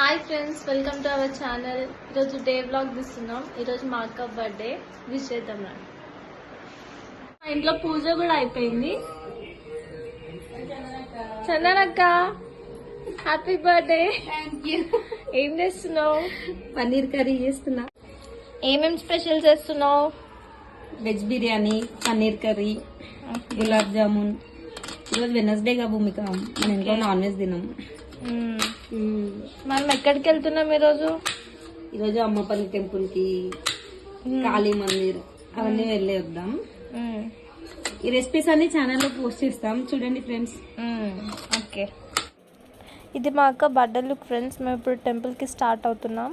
Hi friends, welcome to our channel. ఈరోజు day blog తీస్తున్నాం. ఈరోజు మా అక్క బర్త్డే. విష్ చేద్దాం రా. మా ఇంట్లో పూజ కూడా అయిపోయింది. చందనక్క హ్యాపీ బర్త్డే. ఏం చేస్తున్నావు? పన్నీర్ కర్రీ చేస్తున్నా. ఏమేం స్పెషల్ చేస్తున్నావు? Veg biryani, paneer curry, gulab jamun. ఈరోజు వెనస్డేగా భూమిక, మన ఇంట్లో నాన్ వెజ్ తిన్నాం. మనం ఎక్కడికి వెళ్తున్నాం ఈరోజు? ఈరోజు అమ్మపల్లి టెంపుల్ కి, కాళీ మందిర్ అవన్నీ వెళ్ళి వద్దాం. ఈ రెసిపీస్ అన్ని ఛానల్లో పోస్ట్ చేస్తాం, చూడండి ఫ్రెండ్స్. ఓకే, ఇది మా అక్క బర్త్డే లుక్ ఫ్రెండ్స్. మేము ఇప్పుడు టెంపుల్కి స్టార్ట్ అవుతున్నాం.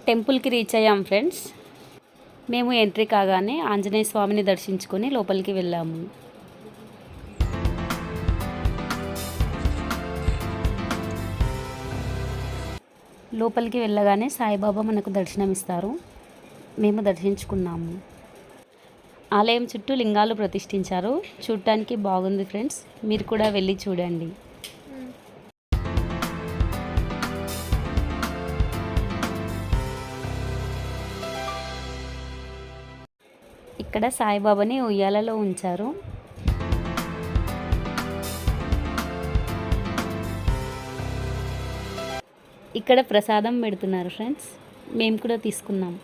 టెంపుల్కి రీచ్ అయ్యాం ఫ్రెండ్స్. మేము ఎంట్రీ కాగానే ఆంజనేయ స్వామిని దర్శించుకొని లోపలికి వెళ్ళాము. లోపలికి వెళ్ళగానే సాయిబాబా మనకు దర్శనమిస్తారు. మేము దర్శించుకున్నాము. ఆలయం చుట్టూ లింగాలు ప్రతిష్ఠించారు. చూడటానికి బాగుంది ఫ్రెండ్స్, మీరు కూడా వెళ్ళి చూడండి. ఇక్కడ సాయిబాబాని ఉయ్యాలలో ఉంచారు. ఇక్కడ ప్రసాదం పెడుతున్నారు ఫ్రెండ్స్, మేము కూడా తీసుకున్నాం.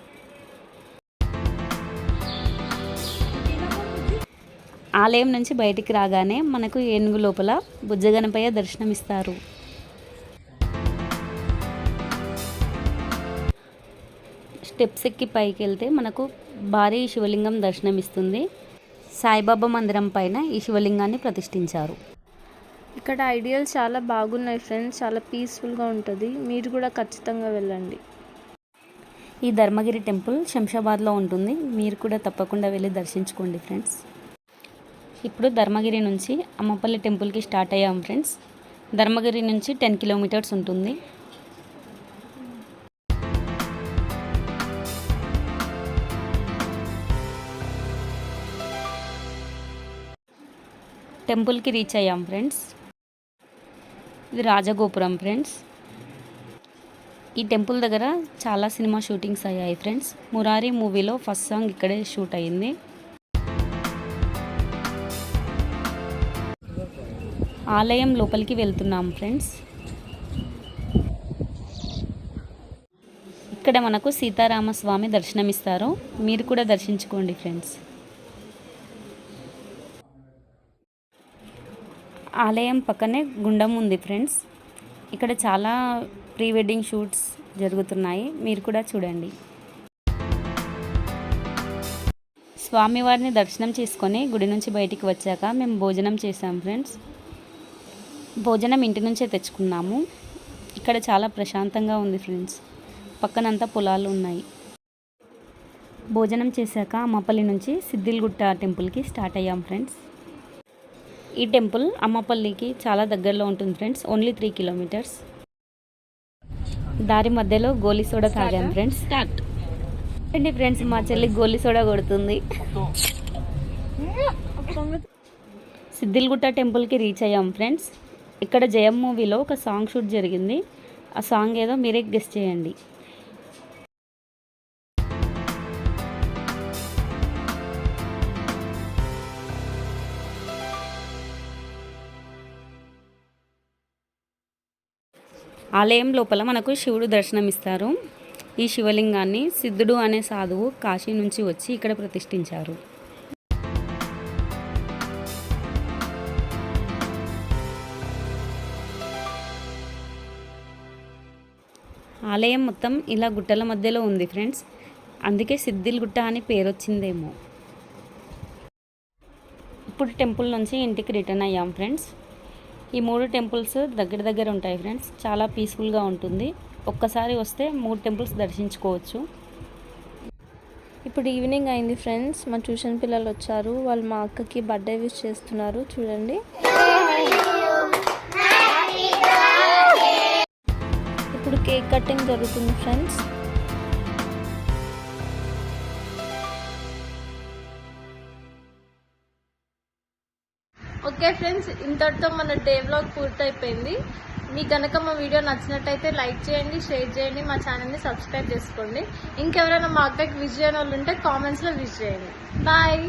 ఆలయం నుంచి బయటికి రాగానే మనకు ఏనుగు లోపల బుజ్జగనపయ్య దర్శనమిస్తారు. స్టెప్స్ ఎక్కి పైకి వెళ్తే మనకు భారీ శివలింగం దర్శనమిస్తుంది. సాయిబాబా మందిరం పైన ఈ శివలింగాన్ని ప్రతిష్ఠించారు. ఇక్కడ ఐడియాలు చాలా బాగున్నాయి ఫ్రెండ్స్, చాలా పీస్ఫుల్గా ఉంటుంది. మీరు కూడా ఖచ్చితంగా వెళ్ళండి. ఈ ధర్మగిరి టెంపుల్ శంషాబాద్లో ఉంటుంది. మీరు కూడా తప్పకుండా వెళ్ళి దర్శించుకోండి ఫ్రెండ్స్. ఇప్పుడు ధర్మగిరి నుంచి అమ్మపల్లి టెంపుల్కి స్టార్ట్ అయ్యాం ఫ్రెండ్స్. ధర్మగిరి నుంచి 10 కిలోమీటర్స్ ఉంటుంది. టెంపుల్కి రీచ్ అయ్యాం ఫ్రెండ్స్. ఇది రాజగోపురం ఫ్రెండ్స్. ఈ టెంపుల్ దగ్గర చాలా సినిమా షూటింగ్స్ అయ్యాయి ఫ్రెండ్స్. మురారి మూవీలో ఫస్ట్ సాంగ్ ఇక్కడే షూట్ అయ్యింది. ఆలయం లోపలికి వెళ్తున్నాం ఫ్రెండ్స్. ఇక్కడ మనకు సీతారామస్వామి దర్శనమిస్తారు. మీరు కూడా దర్శించుకోండి ఫ్రెండ్స్. ఆలయం పక్కనే గుండం ఉంది ఫ్రెండ్స్. ఇక్కడ చాలా ప్రీ వెడ్డింగ్ షూట్స్ జరుగుతున్నాయి, మీరు కూడా చూడండి. స్వామివారిని దర్శనం చేసుకొని గుడి నుంచి బయటికి వచ్చాక మేము భోజనం చేసాం ఫ్రెండ్స్. భోజనం ఇంటి నుంచే తెచ్చుకున్నాము. ఇక్కడ చాలా ప్రశాంతంగా ఉంది ఫ్రెండ్స్. పక్కనంతా పొలాలు ఉన్నాయి. భోజనం చేశాక అమ్మపల్లి నుంచి సిద్దిల్గుట్ట టెంపుల్కి స్టార్ట్ అయ్యాం ఫ్రెండ్స్. ఈ టెంపుల్ అమ్మపల్లికి చాలా దగ్గరలో ఉంటుంది ఫ్రెండ్స్, ఓన్లీ 3 కిలోమీటర్స్. దారి మధ్యలో గోలీ సోడా తాగాం ఫ్రెండ్స్. అండి ఫ్రెండ్స్, మా చెల్లి గోలీ సోడా కొడుతుంది. సిద్దిల్గుట్ట టెంపుల్కి రీచ్ అయ్యాం ఫ్రెండ్స్. ఇక్కడ జయం మూవీలో ఒక సాంగ్ షూట్ జరిగింది. ఆ సాంగ్ ఏదో మీరే గెస్ చేయండి. ఆలయం లోపల మనకు శివుడు దర్శనమిస్తారు. ఈ శివలింగాన్ని సిద్ధుడు అనే సాధువు కాశీ నుంచి వచ్చి ఇక్కడ ప్రతిష్ఠించారు. ఆలయం మొత్తం ఇలా గుట్టల మధ్యలో ఉంది ఫ్రెండ్స్, అందుకే సిద్దిల్గుట్ట అని పేరు వచ్చిందేమో. ఇప్పుడు టెంపుల్ నుంచి ఇంటికి రిటర్న్ అయ్యాం ఫ్రెండ్స్. ఈ 3 టెంపుల్స్ దగ్గర దగ్గర ఉంటాయి ఫ్రెండ్స్. చాలా పీస్ఫుల్గా ఉంటుంది. ఒక్కసారి వస్తే 3 టెంపుల్స్ దర్శించుకోవచ్చు. ఇప్పుడు ఈవినింగ్ అయింది ఫ్రెండ్స్. మా ట్యూషన్ పిల్లలు వచ్చారు. వాళ్ళు మా అక్కకి బర్త్డే విష్ చేస్తున్నారు, చూడండి. ఇప్పుడు కేక్ కటింగ్ జరుగుతుంది ఫ్రెండ్స్. ఓకే ఫ్రెండ్స్, ఇంతటితో మన డే వ్లాగ్ పూర్తయిపోయింది. మీకు కనుక మా వీడియో నచ్చినట్టయితే లైక్ చేయండి, షేర్ చేయండి, మా ఛానల్ని సబ్స్క్రైబ్ చేసుకోండి. ఇంకెవరైనా మా అక్కకి విష్ చేయని వాళ్ళు ఉంటే కామెంట్స్లో విష్ చేయండి. బాయ్.